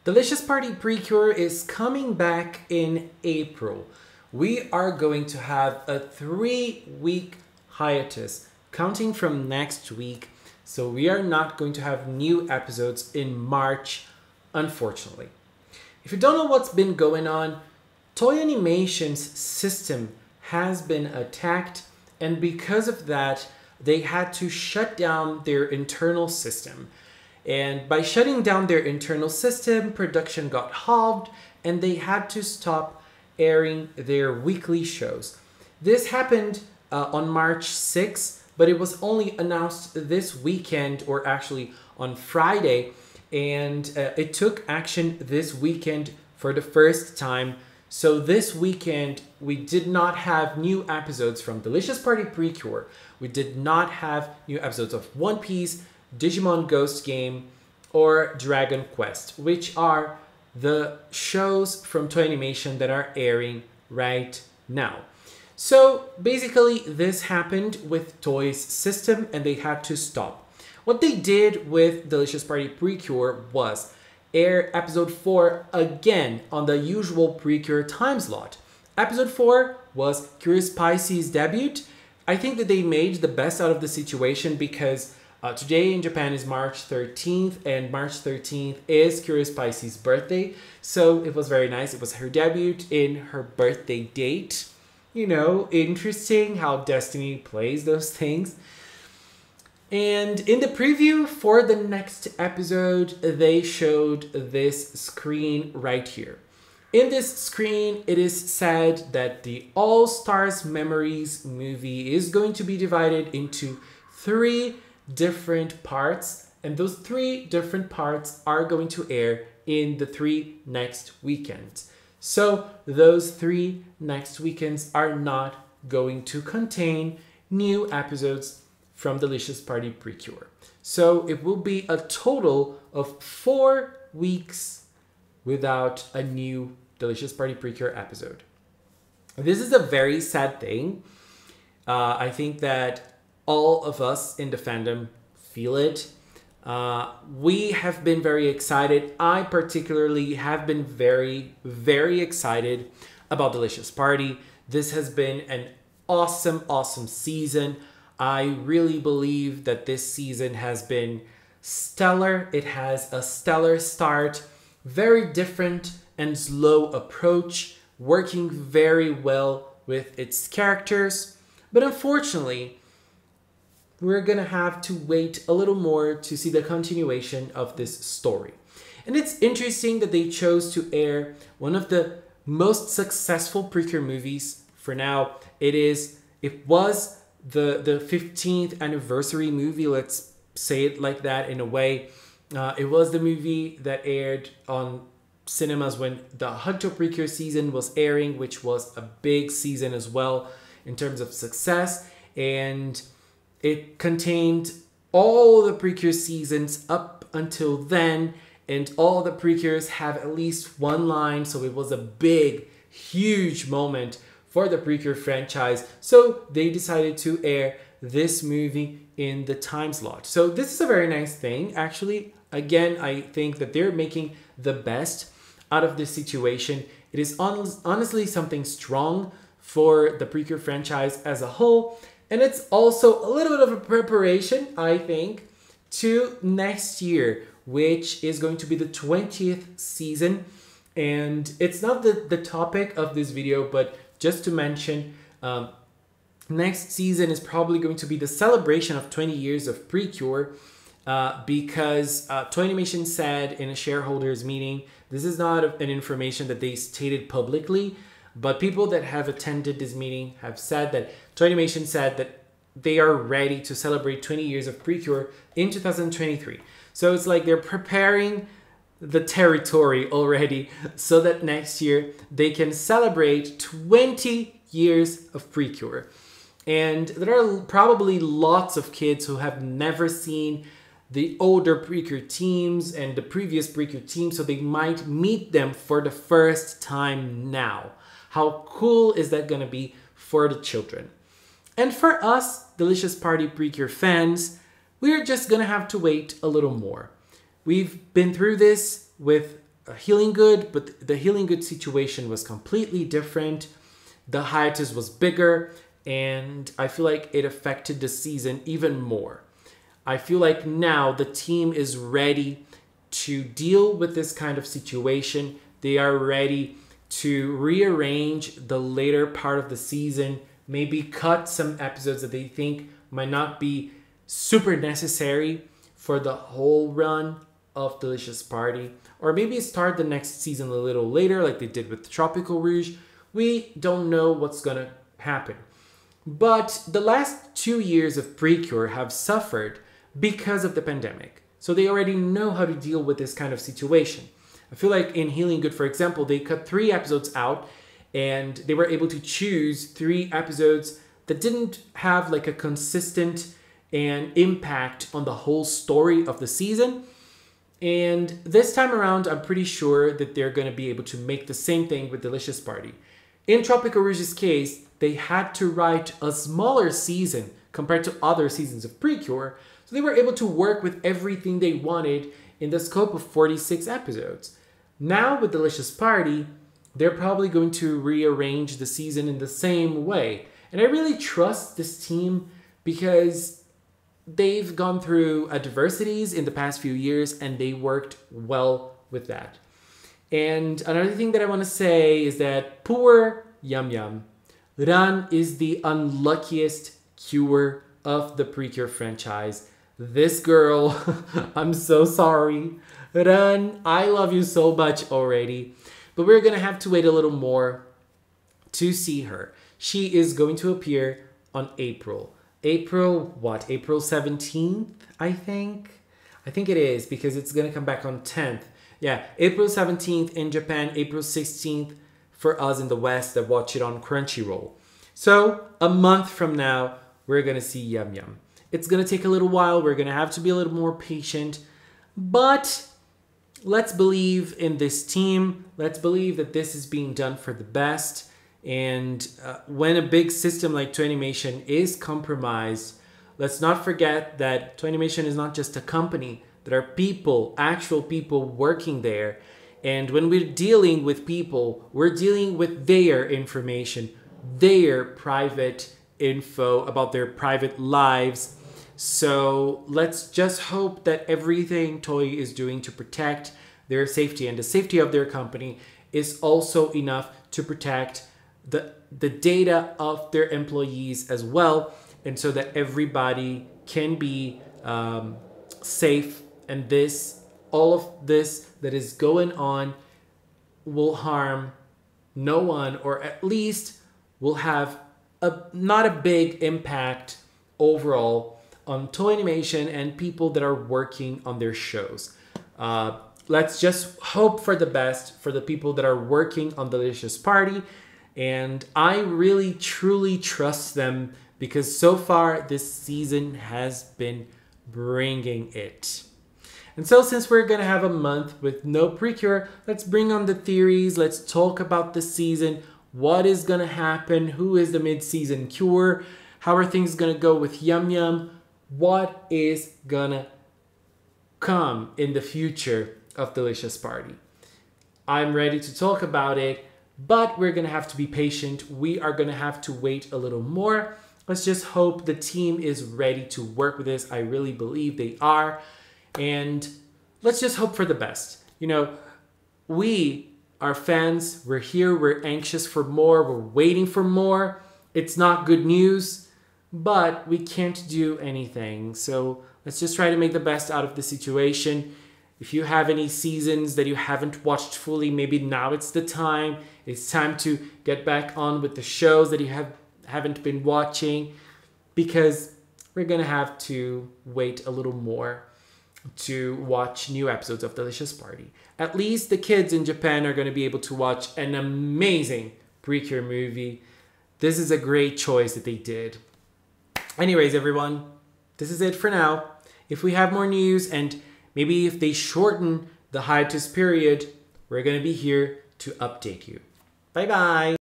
Delicious Party Precure is coming back in April. We are going to have a 3-week hiatus counting from next week. So we are not going to have new episodes in March, unfortunately. If you don't know what's been going on, Toy Animation's system has been attacked, and because of that, they had to shut down their internal system. And by shutting down their internal system, production got halved and they had to stop airing their weekly shows. This happened on March 6th, but it was only announced this weekend, or actually on Friday, and it took action this weekend for the first time. So this weekend, we did not have new episodes from Delicious Party Precure. We did not have new episodes of One Piece, Digimon Ghost Game, or Dragon Quest, which are the shows from Toy Animation that are airing right now. So basically this happened with Toy's system and they had to stop. What they did with Delicious Party Precure was air episode 4 again on the usual Precure time slot. Episode 4 was Curious Pisces' debut. I think that they made the best out of the situation because today in Japan is March 13th, and March 13th is Curious Pisces' birthday. So it was very nice. It was her debut in her birthday date. You know, interesting how Destiny plays those things. And in the preview for the next episode, they showed this screen right here. In this screen, it is said that the All Stars Memories movie is going to be divided into 3 different parts, and those 3 different parts are going to air in the 3 next weekends. So those 3 next weekends are not going to contain new episodes from Delicious Party Precure. So it will be a total of 4 weeks without a new Delicious Party Precure episode. This is a very sad thing. I think that all of us in the fandom feel it. We have been very excited. I particularly have been very, very excited about Delicious Party. This has been an awesome, awesome season. I really believe that this season has been stellar. It has a stellar start, very different and slow approach, working very well with its characters. But unfortunately, we're gonna have to wait a little more to see the continuation of this story. And it's interesting that they chose to air one of the most successful Precure movies for now. It was the 15th anniversary movie, let's say it like that in a way. It was the movie that aired on cinemas when the Hunter Precure season was airing, which was a big season as well in terms of success. And it contained all the Precure seasons up until then, and all the Precures have at least one line, so it was a big, huge moment for the Precure franchise. So they decided to air this movie in the time slot. So this is a very nice thing, actually. Again, I think that they're making the best out of this situation. It is honestly something strong for the Precure franchise as a whole. And it's also a little bit of a preparation, I think, to next year, which is going to be the 20th season. And it's not the topic of this video, but just to mention, next season is probably going to be the celebration of 20 years of Precure, because Toy Animation said in a shareholders meeting, this is not an information that they stated publicly, but people that have attended this meeting have said that Toy Animation said that they are ready to celebrate 20 years of Precure in 2023. So it's like they're preparing the territory already so that next year they can celebrate 20 years of Precure. And there are probably lots of kids who have never seen the older Precure teams and the previous Precure teams, so they might meet them for the first time now. How cool is that gonna be for the children? And for us, Delicious Party Precure fans, we're just gonna have to wait a little more. We've been through this with Healing Good, but the Healing Good situation was completely different. The hiatus was bigger, and I feel like it affected the season even more. I feel like now the team is ready to deal with this kind of situation. They are ready to rearrange the later part of the season, maybe cut some episodes that they think might not be super necessary for the whole run of Delicious Party, or maybe start the next season a little later like they did with Tropical-Rouge. We don't know what's gonna happen. But the last 2 years of Precure have suffered because of the pandemic. So they already know how to deal with this kind of situation. I feel like in Healing Good, for example, they cut 3 episodes out and they were able to choose 3 episodes that didn't have like a consistent and impact on the whole story of the season. And this time around, I'm pretty sure that they're going to be able to make the same thing with Delicious Party. In Tropical-Rouge's case, they had to write a smaller season compared to other seasons of Precure, so they were able to work with everything they wanted in the scope of 46 episodes. Now with Delicious Party, they're probably going to rearrange the season in the same way. And I really trust this team because they've gone through adversities in the past few years and they worked well with that. And another thing that I want to say is that poor Yum Yum. Ran is the unluckiest cure of the Precure franchise. This girl, I'm so sorry. Ran, I love you so much already. But we're going to have to wait a little more to see her. She is going to appear on April 17th, I think. I think it is because it's going to come back on 10th. Yeah, April 17th in Japan, April 16th for us in the West that watch it on Crunchyroll. So a month from now, we're going to see Yum Yum. It's going to take a little while. We're going to have to be a little more patient. But let's believe in this team. Let's believe that this is being done for the best. And when a big system like Toonimation is compromised, let's not forget that Toonimation is not just a company. There are people, actual people working there. And when we're dealing with people, we're dealing with their information, their private info about their private lives. So let's just hope that everything Toei is doing to protect their safety and the safety of their company is also enough to protect the data of their employees as well, and so that everybody can be safe, and all of this that is going on will harm no one, or at least will have not a big impact overall on Toei Animation and people that are working on their shows. Let's just hope for the best for the people that are working on Delicious Party. And I really, truly trust them because so far this season has been bringing it. And so since we're going to have a month with no Precure, let's bring on the theories. Let's talk about the season. What is going to happen? Who is the mid-season cure? How are things going to go with Yum Yum? What is going to come in the future of Delicious Party? I'm ready to talk about it. But we're going to have to be patient. We are going to have to wait a little more. Let's just hope the team is ready to work with this. I really believe they are. And let's just hope for the best. You know, we are fans. We're here. We're anxious for more. We're waiting for more. It's not good news, but we can't do anything. So let's just try to make the best out of the situation. If you have any seasons that you haven't watched fully, maybe now it's the time. It's time to get back on with the shows that you haven't been watching, because we're going to have to wait a little more to watch new episodes of Delicious Party. At least the kids in Japan are going to be able to watch an amazing Precure movie. This is a great choice that they did. Anyways, everyone, this is it for now. If we have more news and maybe if they shorten the hiatus period, we're going to be here to update you. Bye-bye.